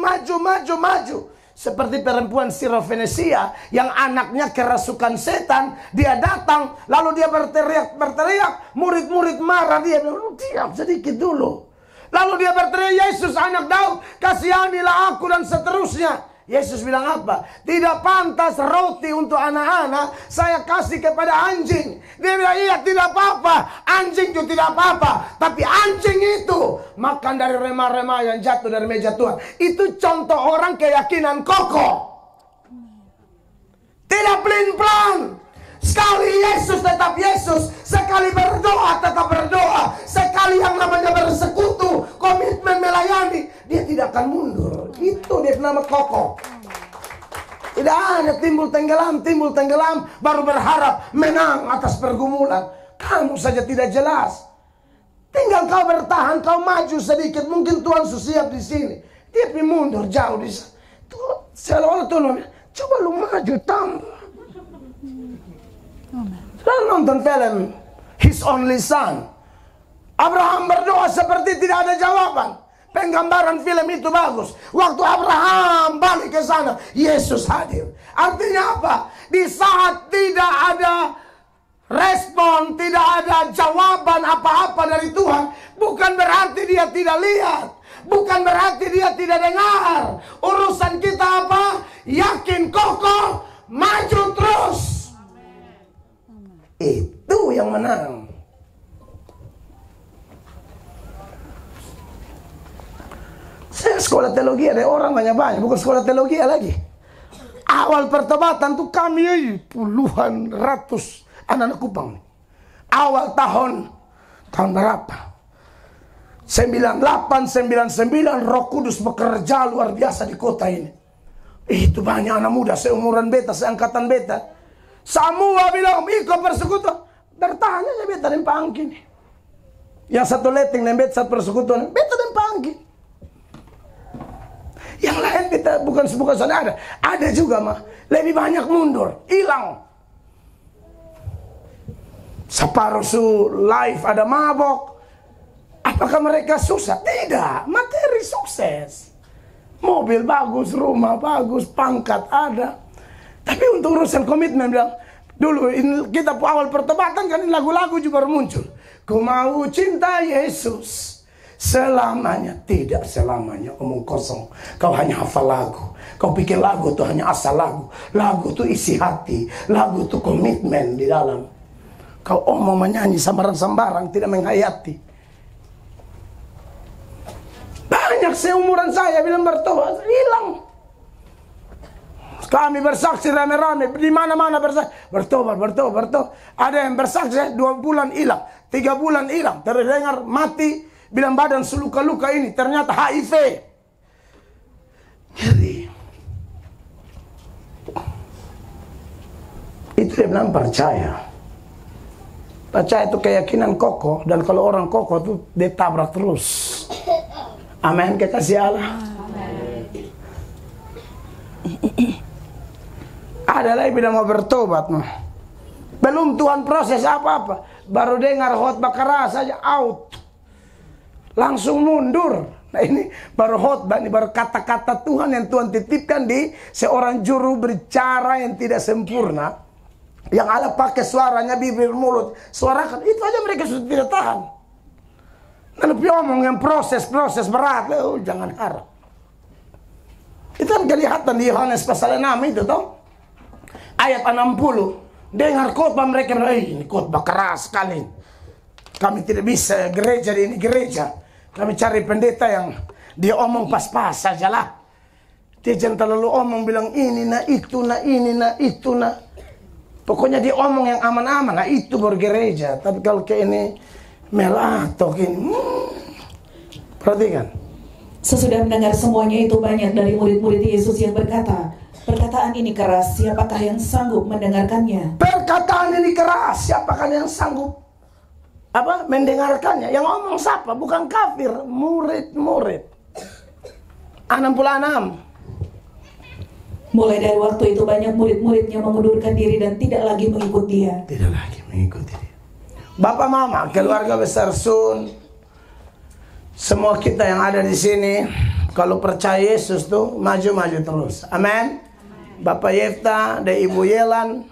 Seperti perempuan Sirofenesia yang anaknya kerasukan setan, dia datang lalu dia berteriak, murid-murid marah, dia bilang, diam sedikit dulu. Lalu dia berteriak, Yesus anak Daud, kasihanilah aku, dan seterusnya. Yesus bilang apa? Tidak pantas roti untuk anak-anak saya kasih kepada anjing. Dia bilang, iya tidak apa-apa, anjing itu tidak apa-apa, tapi anjing itu makan dari remah-remah yang jatuh dari meja Tuhan. Itu contoh orang keyakinan kokoh, tidak pelin-pelan. Sekali Yesus tetap Yesus, sekali berdoa tetap berdoa, sekali yang namanya bersekutu, komitmen melayani, dia tidak akan mundur. Itu dia nama kokoh. Tidak ada timbul tenggelam, baru berharap menang atas pergumulan. Kamu saja tidak jelas. Tinggal kau bertahan, kau maju sedikit, mungkin Tuhan siap di sini. Dia mundur jauh di sana. Seolah-olah Tuhan, coba lu maju tambah. Lalu nonton film His Only Son. Abraham berdoa seperti tidak ada jawaban. Penggambaran film itu bagus. Waktu Abraham balik ke sana, Yesus hadir. Artinya apa? Di saat tidak ada respon, tidak ada jawaban apa-apa dari Tuhan, bukan berarti dia tidak lihat, bukan berarti dia tidak dengar. Urusan kita apa? Yakin, kokoh, maju terus. Itu yang menang. Saya sekolah teologi, ada orang banyak-banyak, bukan sekolah teologi lagi. Awal pertobatan tuh kami puluhan ratus anak-anak Kupang. Awal tahun berapa? 98, 99 Roh Kudus bekerja luar biasa di kota ini. Itu banyak anak muda seumuran beta, seangkatan beta. Semua bilang, ikut persekutuan. Bertanya aja beta dan pangkin. Yang satu letting dan beta satu persekutuan, beta dan pangkin. Yang lain beta bukan sana ada juga mah. Lebih banyak mundur, hilang. Separuh live ada mabok. Apakah mereka susah? Tidak, materi sukses. Mobil bagus, rumah bagus, pangkat ada. Tapi untuk urusan komitmen bilang, dulu kita awal pertobatan kan lagu-lagu juga muncul. Ku mau cinta Yesus selamanya. Tidak selamanya, omong kosong. Kau hanya hafal lagu. Kau pikir lagu itu hanya asal lagu. Lagu itu isi hati. Lagu itu komitmen di dalam. Kau omong menyanyi sambaran-sambaran, tidak menghayati. Banyak seumuran saya bilang bertobat, hilang. Kami bersaksi rame-rame, di mana-mana bersaksi, bertobat. Ada yang bersaksi 2 bulan hilang, 3 bulan hilang, terdengar mati, bilang badan seluka-luka ini, ternyata HIV. Jadi, itu dia bilang percaya. Percaya itu keyakinan kokoh, dan kalau orang kokoh itu dia tabrak terus. Amin, kekasih Allah. Ada lagi bilang mau bertobat, belum Tuhan proses apa-apa, baru dengar khotbah keras saja out. langsung mundur. Nah ini baru khotbah, ini baru kata-kata Tuhan yang Tuhan titipkan di seorang juru bicara yang tidak sempurna. Yang Allah pakai suaranya, bibir, mulut, suarakan. Itu aja mereka sudah tidak tahan. Lalu omong yang proses berat, jangan harap. Itu kan kelihatan di Yohanes pasal 6 itu toh. Ayat 60. Dengar khotbah mereka, ini khotbah keras sekali. Kami tidak bisa gereja ini gereja. Kami cari pendeta yang dia omong pas-pas saja lah. Dia jangan terlalu omong bilang ini nah itu nah ini nah itu nah. Pokoknya dia omong yang aman-aman. Nah itu bergereja. Tapi kalau kayak ini melatok ini. Perhatikan. Sesudah mendengar semuanya itu, banyak dari murid-murid Yesus yang berkata, perkataan ini keras, siapakah yang sanggup mendengarkannya? Perkataan ini keras, siapakah yang sanggup mendengarkannya? Yang ngomong siapa? Bukan kafir, murid-murid. 66. Mulai dari waktu itu banyak murid-muridnya mengundurkan diri dan tidak lagi mengikut dia. Tidak lagi mengikuti dia. Bapak mama, keluarga besar Sun, semua kita yang ada di sini, kalau percaya Yesus tuh maju-maju terus. Amin. Bapak Yefta dan Ibu Yelan,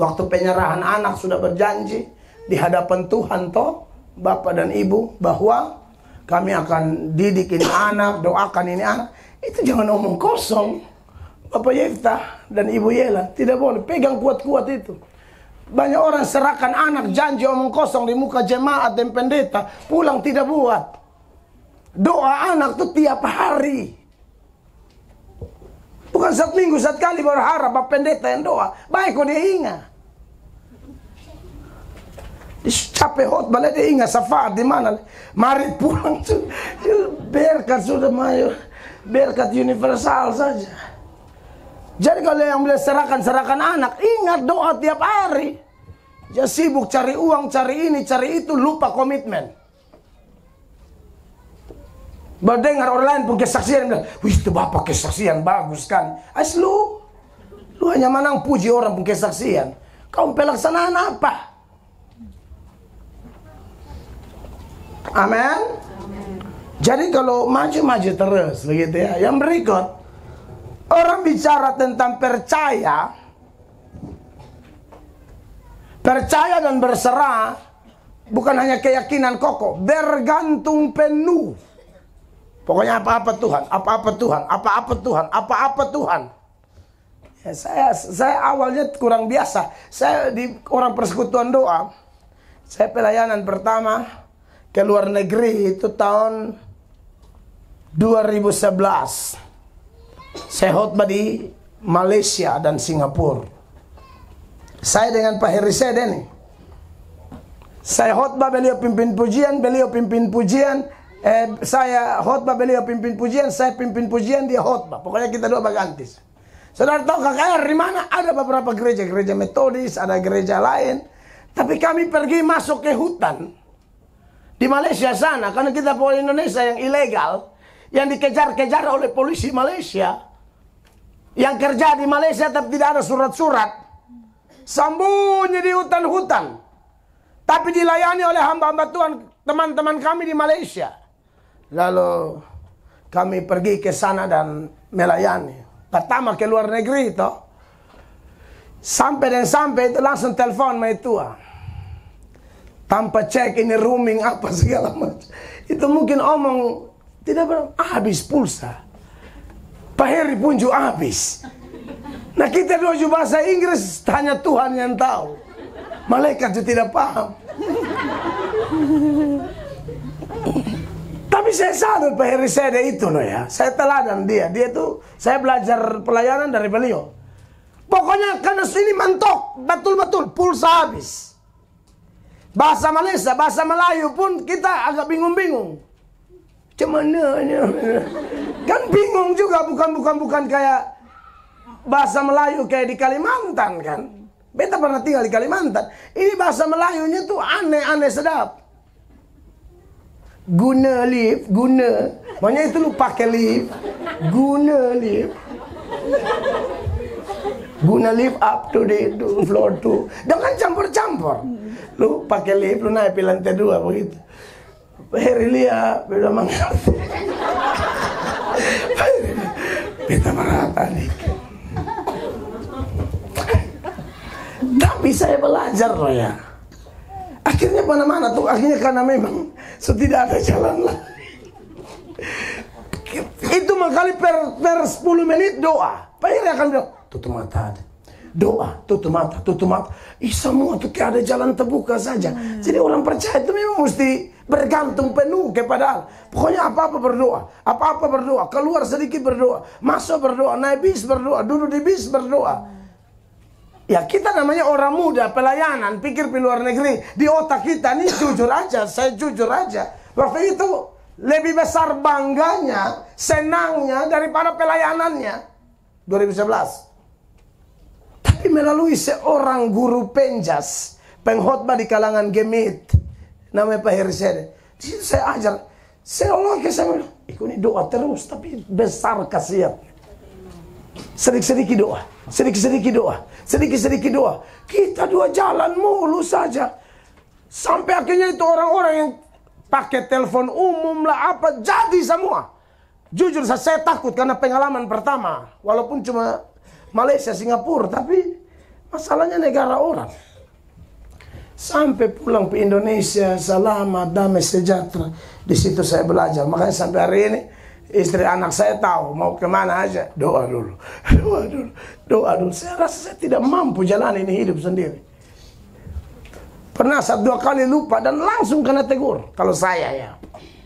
waktu penyerahan anak sudah berjanji di hadapan Tuhan toh, Bapak dan Ibu, bahwa kami akan didik ini anak, doakan ini anak. Itu jangan omong kosong. Bapak Yefta dan Ibu Yelan tidak boleh, pegang kuat-kuat itu. Banyak orang serahkan anak, janji omong kosong di muka jemaat dan pendeta, pulang tidak buat. Doa anak tuh tiap hari. Bukan satu minggu sekali berharap Bapak pendeta yang doa. Baik kok dia ingat. Capek khotbah dia ingat syafaat di mana. Mari pulang tuh. Berkat sudah mayor. Berkat universal saja. Jadi kalau yang boleh serahkan anak, ingat doa tiap hari. Jangan sibuk cari uang, cari ini, cari itu, lupa komitmen. Berdengar orang lain pun kesaksian, bilang, wih itu bapak kesaksian bagus kan. Lu hanya menang puji orang pun kesaksian. Kau pelaksanaan apa? Amin. Jadi kalau maju-maju terus begitu ya. Yang berikut, orang bicara tentang percaya dan berserah bukan hanya keyakinan kokoh, bergantung penuh. Pokoknya apa-apa Tuhan, apa-apa Tuhan, apa-apa Tuhan, apa-apa Tuhan. Ya, saya awalnya kurang biasa. Saya di orang persekutuan doa. Saya pelayanan pertama ke luar negeri itu tahun 2011. Saya khotbah di Malaysia dan Singapura. Saya dengan Pak Heri Sede nih. Saya khotbah, beliau pimpin pujian, saya khotbah, beliau pimpin pujian, saya pimpin pujian, dia khotbah. Pokoknya kita dua berganti. Saudara tahu KKR di mana? Ada beberapa gereja metodis, ada gereja lain. Tapi kami pergi masuk ke hutan di Malaysia sana, karena kita punya Indonesia yang ilegal, yang dikejar-kejar oleh polisi Malaysia, yang kerja di Malaysia tapi tidak ada surat-surat, sembunyi di hutan-hutan, tapi dilayani oleh hamba-hamba Tuhan, teman-teman kami di Malaysia. Lalu kami pergi ke sana dan melayani. Pertama ke luar negeri itu, sampai itu langsung telepon sama tua. Tanpa cek ini roaming apa segala macam. Itu mungkin omong tidak habis pulsa. Pak Heri pun juga habis. Nah kita dua juga bahasa Inggris, hanya Tuhan yang tahu. Malaikat juga tidak paham. Tapi saya sadar Pak Heri Sede itu loh ya. Saya teladan dia. Dia tuh, saya belajar pelayanan dari beliau. Pokoknya karena sini mentok. Betul-betul pulsa habis. Bahasa Malaysia, bahasa Melayu pun kita agak bingung-bingung. Cemana? Kan bingung juga, bukan kayak bahasa Melayu kayak di Kalimantan kan. Beta pernah tinggal di Kalimantan. Ini bahasa Melayunya tuh aneh-aneh sedap. Guna lift, guna. Makanya itu lu pakai lift. Guna lift. Guna lift up to the floor 2. Jangan campur-campur. Lu pakai lift, lu naik ke lantai 2 begitu. Pak Heri lihat, beda mengerti. Pak Heri, beta merata nih. Tapi saya belajar loh ya. Akhirnya mana-mana tuh, akhirnya karena memang tidak ada jalan lain. Itu makali per 10 menit doa. Pak Heri akan bilang, tutup mata. Doa, tutup mata, tutup mata. Semua tuh kayak ada jalan terbuka saja. Jadi orang percaya itu memang mesti bergantung penuh kepada Allah. Pokoknya apa-apa berdoa, apa-apa berdoa. Keluar sedikit berdoa, masuk berdoa, naik bis berdoa, duduk di bis berdoa. Ya kita namanya orang muda, pelayanan, pikir di luar negeri. Di otak kita nih jujur aja, saya jujur aja. Waktu itu lebih besar bangganya, senangnya daripada pelayanannya. 2011. Tapi melalui seorang guru penjas, pengkhotbah di kalangan Gemit, namanya Pak Heri Sede. Di situ saya ajar, seolah saya bilang, ini doa terus, tapi besar kasihan. Sedikit-sedikit doa, sedikit-sedikit doa, sedikit-sedikit doa. Kita dua jalan mulu saja. Sampai akhirnya itu orang-orang yang pakai telepon umum lah apa, jadi semua. Jujur saya takut karena pengalaman pertama. Walaupun cuma Malaysia, Singapura, tapi masalahnya negara orang. Sampai pulang ke Indonesia, selamat, damai, sejahtera. Di situ saya belajar. Makanya sampai hari ini, istri anak saya tahu mau kemana aja, doa dulu, doa dulu, doa dulu. Saya rasa saya tidak mampu jalan ini hidup sendiri. Pernah 1-2 kali lupa dan langsung kena tegur. Kalau saya ya,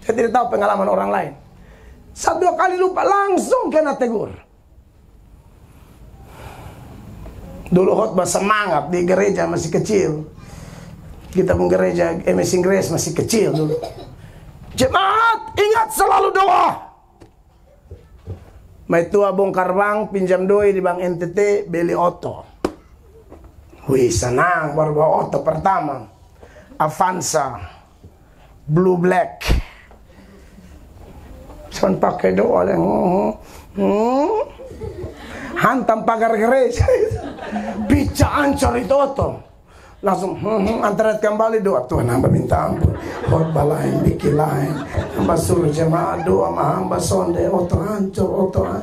saya tidak tahu pengalaman orang lain. 1-2 kali lupa langsung kena tegur. Dulu khotbah semangat di gereja masih kecil. Kita pun gereja Amazing Grace masih kecil dulu. Jemaat ingat selalu doa. Mai tua bongkar bank, pinjam doi di bank NTT, beli oto. Wih senang, baru bawa oto pertama. Avanza, Blue Black. Cuman pakai doa yang hantam pagar gereja. Bica ancor itu oto. Langsung antaret kembali doa, Tuhan hamba minta ampun, khotbah lain, bikin lain, hamba suruh jemaat doa, hamba sonde, oto hancur.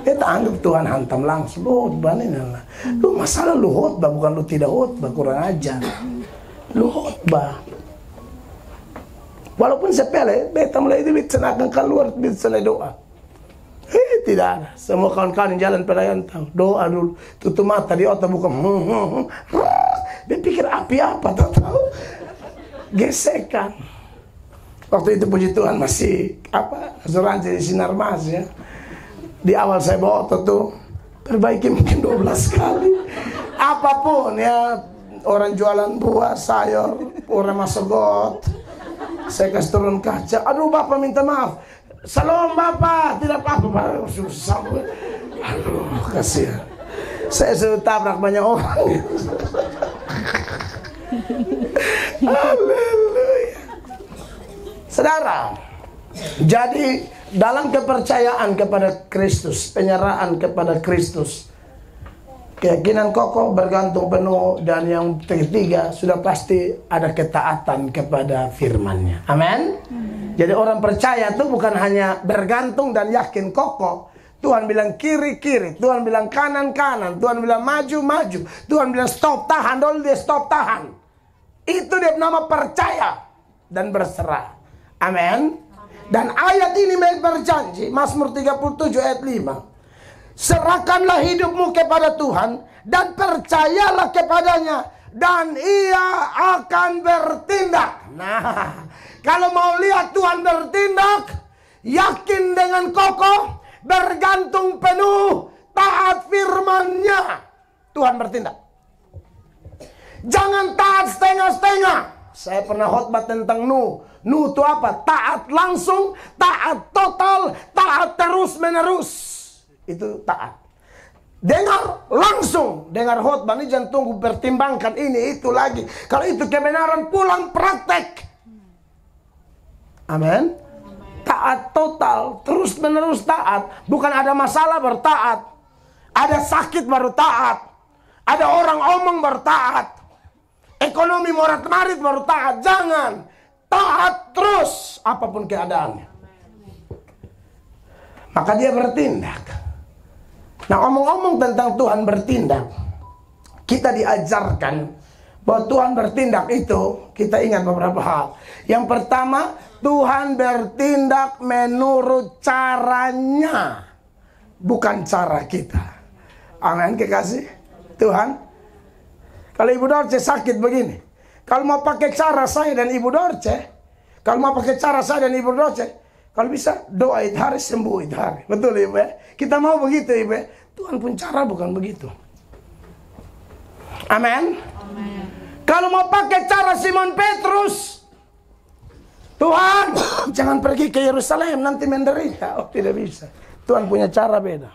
Kita anggap Tuhan hantam langsung, khotbah ini lah. Lu masalah lu khotbah, bukan lu tidak khotbah, kurang ajar. Lu khotbah. Walaupun sepele, beta mulai itu akan keluar, bisa doa. Tidak ada. Semua kawan-kawan yang jalan pelayan tahu. Doa dulu. Tutup mata di otak buka. Dia pikir api apa tahu. Gesekan. Waktu itu puji Tuhan masih asuransi di Sinar Mas ya. Di awal saya bawa otot tuh perbaiki mungkin 12 kali. Apapun ya, orang jualan buah, sayur, orang masuk got. Saya kasih turun kaca. Aduh Bapak minta maaf. Salam Bapak, tidak apa-apa. Susah. Aduh, kasihan. Saya sudah tabrak banyak orang. Haleluya. Saudara, jadi dalam kepercayaan kepada Kristus, penyerahan kepada Kristus, keyakinan kokoh, bergantung penuh, dan yang ketiga sudah pasti ada ketaatan kepada firman-Nya. Amin. Jadi orang percaya itu bukan hanya bergantung dan yakin kokoh. Tuhan bilang kiri-kiri, Tuhan bilang kanan-kanan, Tuhan bilang maju-maju, Tuhan bilang stop tahan, dulu dia stop tahan. Itu dia nama percaya dan berserah. Amin. Dan ayat ini berjanji, Mazmur 37 ayat 5. Serahkanlah hidupmu kepada Tuhan dan percayalah kepadanya, dan Ia akan bertindak. Nah, kalau mau lihat Tuhan bertindak, yakin dengan kokoh, bergantung penuh, taat firman-Nya, Tuhan bertindak. Jangan taat setengah-setengah. Saya pernah khotbah tentang Nuh. Nuh itu apa? Taat langsung, taat total, taat terus-menerus. Itu taat. Dengar langsung, dengar khotbah ini, jangan tunggu pertimbangkan ini itu lagi. Kalau itu kebenaran, pulang praktek. Amin. Taat total, terus menerus taat. Bukan ada masalah baru taat, ada sakit baru taat, ada orang omong baru taat, ekonomi morat marit baru taat. Jangan. taat terus apapun keadaannya. Maka dia bertindak. Nah, omong-omong tentang Tuhan bertindak, kita diajarkan bahwa Tuhan bertindak itu, kita ingat beberapa hal. Yang pertama, Tuhan bertindak menurut caranya, bukan cara kita. Amin, kekasih Tuhan. Kalau Ibu Dorce sakit begini, kalau mau pakai cara saya dan Ibu Dorce, kalau mau pakai cara saya dan Ibu Dorce, kalau bisa doa itu hari, sembuh itu hari. Betul Ibu ya? Kita mau begitu Ibu ya? Tuhan pun cara bukan begitu. Amin. Kalau mau pakai cara Simon Petrus, Tuhan jangan pergi ke Yerusalem nanti menderita. Oh, tidak bisa. Tuhan punya cara beda.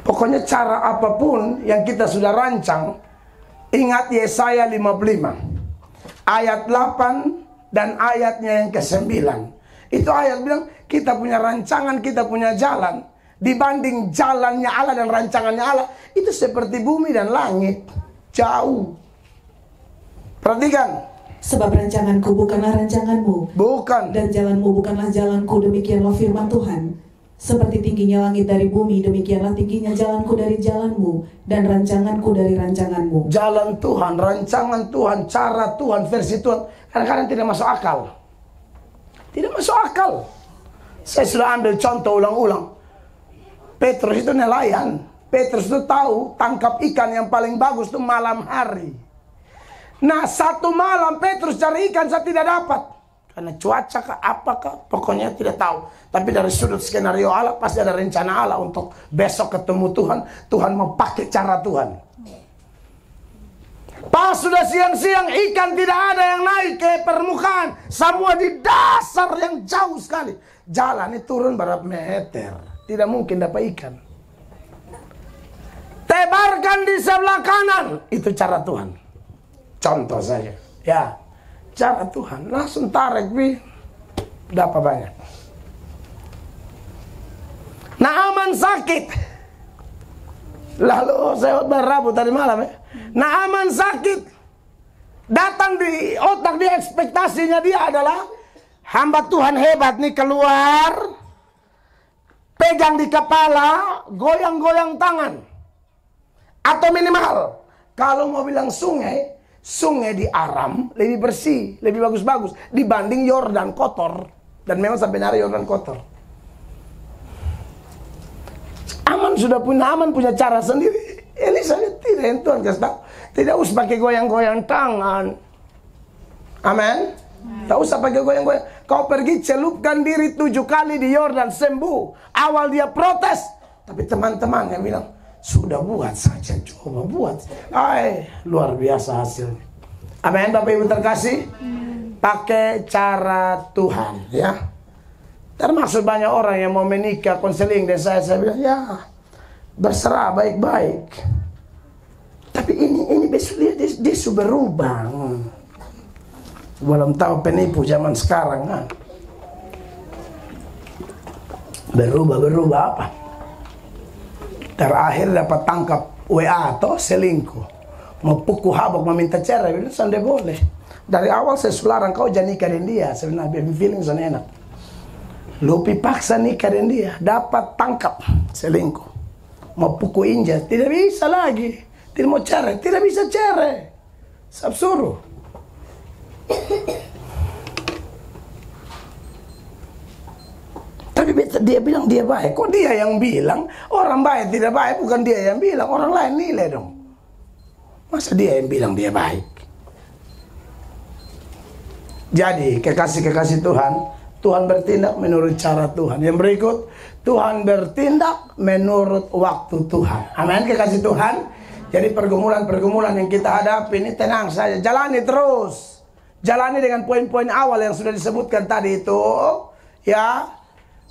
Pokoknya cara apapun yang kita sudah rancang, ingat Yesaya 55 ayat 8 dan ayatnya yang ke-9. Itu ayat bilang kita punya rancangan, kita punya jalan. Dibanding jalannya Allah dan rancangannya Allah, itu seperti bumi dan langit, jauh. Perhatikan. Sebab rancanganku bukanlah rancanganmu, Bukan. dan jalanmu bukanlah jalanku, demikianlah firman Tuhan. Seperti tingginya langit dari bumi, demikianlah tingginya jalanku dari jalanmu, dan rancanganku dari rancanganmu. Jalan Tuhan, rancangan Tuhan, cara Tuhan, versi Tuhan, kadang-kadang tidak masuk akal. Tidak masuk akal. Saya sudah ambil contoh ulang-ulang. Petrus itu nelayan. Petrus itu tahu tangkap ikan yang paling bagus itu malam hari. Nah, satu malam Petrus cari ikan, saya tidak dapat. Karena cuaca kah, apakah, pokoknya tidak tahu. Tapi dari sudut skenario Allah, pasti ada rencana Allah untuk besok ketemu Tuhan. Tuhan mau pakai cara Tuhan. Pas sudah siang-siang, ikan tidak ada yang naik ke permukaan. Semua di dasar yang jauh sekali. Jalan ini turun berapa meter. Tidak mungkin dapat ikan. Tebarkan di sebelah kanan. Itu cara Tuhan. Contoh saja. Ya, cara Tuhan. Langsung tarik, dapat banyak. Naaman sakit. Lalu saya berrabu tadi malam ya. Naaman sakit. Datang di otak dia, ekspektasinya dia adalah hamba Tuhan hebat nih keluar, pegang di kepala, goyang-goyang tangan. Atau minimal, kalau mau bilang sungai, sungai di Aram lebih bersih, lebih bagus-bagus dibanding Yordan kotor. Dan memang sampai hari Yordan kotor. Aman sudah punya cara sendiri. Elisa tidak, yang Tuhan kasih tahu. Tidak usah pakai goyang-goyang tangan. Amin. Tak usah pakai goyang-goyang. Kau pergi celupkan diri 7 kali di Yordan, sembuh. Awal dia protes, tapi teman-temannya bilang, sudah buat saja, coba buat. Luar biasa hasilnya. Amin, Bapak Ibu terkasih. Pakai cara Tuhan, ya. Termasuk banyak orang yang mau menikah, konseling, dan saya bilang, ya, berserah baik-baik. Tapi ini besok dia sudah berubah. Belum tahu penipu zaman sekarang kan. Berubah apa? Terakhir dapat tangkap WA atau selingkuh. Mau pukul habuk meminta cerai, bilang santai boleh. Dari awal saya sularang kau jangan nikah dengan dia. Saya bilang biar feeling sana enak. Lupi paksa nikah dengan dia, dapat tangkap selingkuh. Mau pukul injak, tidak bisa lagi. Tidak mau cerai, tidak bisa cerai. Saya suruh. Tapi dia bilang dia baik. Kok dia yang bilang? Orang baik tidak baik, bukan dia yang bilang. Orang lain nilai dong. Masa dia yang bilang dia baik? Jadi kekasih-kekasih Tuhan, Tuhan bertindak menurut cara Tuhan. Yang berikut, Tuhan bertindak menurut waktu Tuhan. Amin, kekasih Tuhan. Jadi pergumulan-pergumulan yang kita hadapi ini tenang saja. Jalani terus. Jalani dengan poin-poin awal yang sudah disebutkan tadi itu. Ya.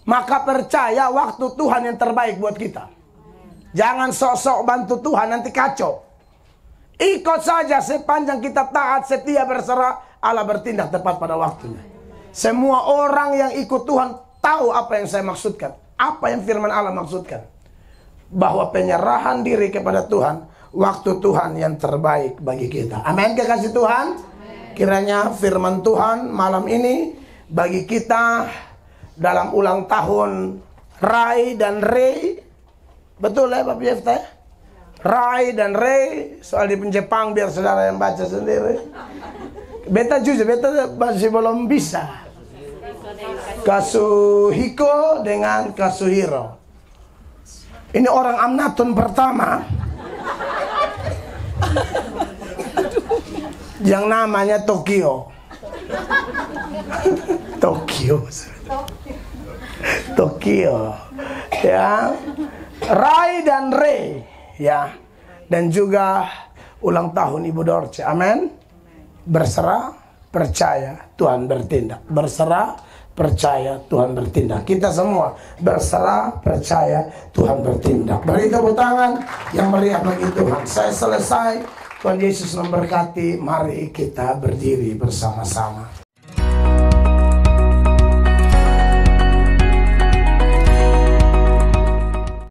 Maka percaya waktu Tuhan yang terbaik buat kita. Jangan sok-sok bantu Tuhan, nanti kacau. Ikut saja sepanjang kita taat, setia, berserah. Allah bertindak tepat pada waktunya. Semua orang yang ikut Tuhan tahu apa yang saya maksudkan. Apa yang firman Allah maksudkan. Bahwa penyerahan diri kepada Tuhan, waktu Tuhan yang terbaik bagi kita. Amin, kekasih Tuhan. Kiranya firman Tuhan malam ini bagi kita dalam ulang tahun Rai dan Rey. Betul ya Bapak Yefta? Rai dan Rey. Soal di Jepang biar saudara yang baca sendiri. Beta jujur, beta masih belum bisa. Kazuhiko dengan Kazuhiro. Ini orang Amnatun pertama yang namanya Tokyo. Tokyo. Ya. Rai dan Rey, ya. Dan juga ulang tahun Ibu Dorce. Amin. Berserah, percaya, Tuhan bertindak. Berserah, percaya, Tuhan bertindak. Kita semua berserah, percaya, Tuhan bertindak. Beri tepuk tangan yang meriah bagi Tuhan. Saya selesai. Tuhan Yesus memberkati. Mari kita berdiri bersama-sama.